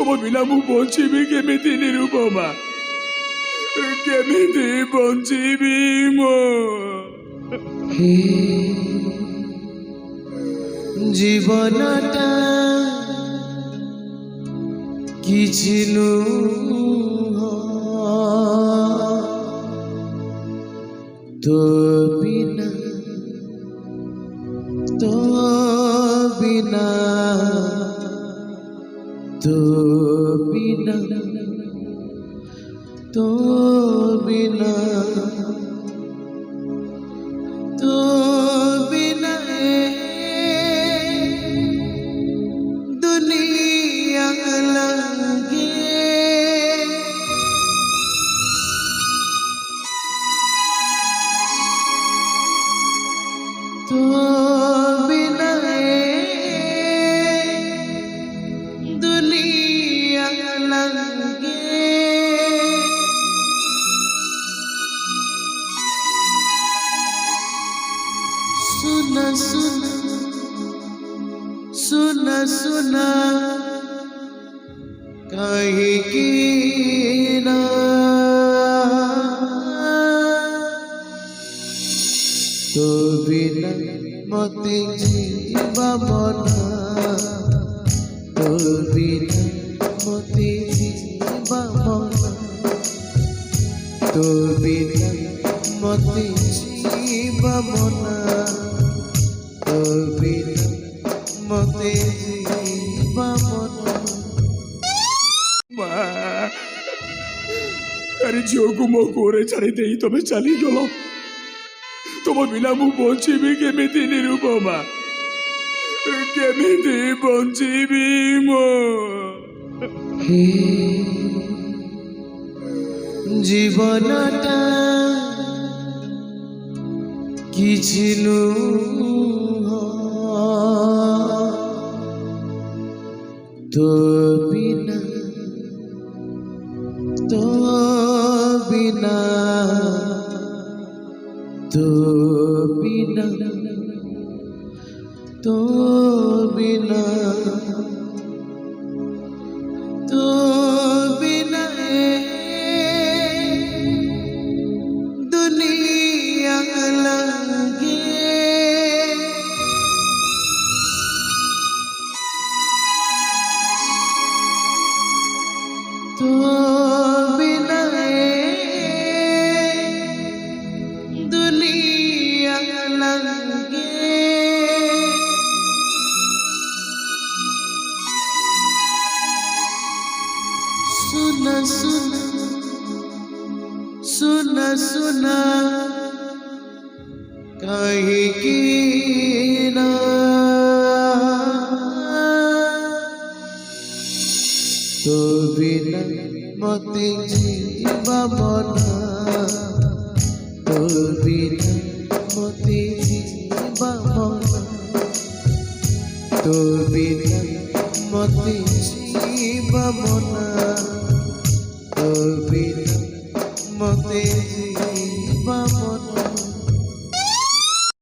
ତମ ବିନା ମୁଁ ବଞ୍ଚିବି କେମିତି ନିରୁପମା? କେମିତି ବଞ୍ଚିବି ମୋ? জীবনটা কিছু তো বিনা তো বিনা তো বিনা তো বিনা তো বিনা दुनिया लगे तो बिना दुनिया लगे सुना सुना सुना सुना कहीं की ना तो बिना मते जीवा मना तो बिना मते जीवा मना तो बिना मते जीवा मना तो बिना मते जीवा मना মা, আরে ঝিଅକୁ ମୋ କୋରେ ଛାଡ଼ି ଦେଇ ତମେ ଚାଲିଗଲ। ତମ ବିନା ମୁଁ ବଞ୍ଚିବି କେମିତି ନିରୁପମା? କେମିତି ବଞ୍ଚିବି ମୋ? জীবনটা কিছু তো বিনা তো বিনা তো বিনা তো বিনা তো বিনা दुनिया लगे तो बिना दुनिया लगे सुना सुना सुना सुना कहीं की ना तो बिना मते जीवा मना तो बिना मते जीवा मना तो बिना मते जीवा मना तो बिना मते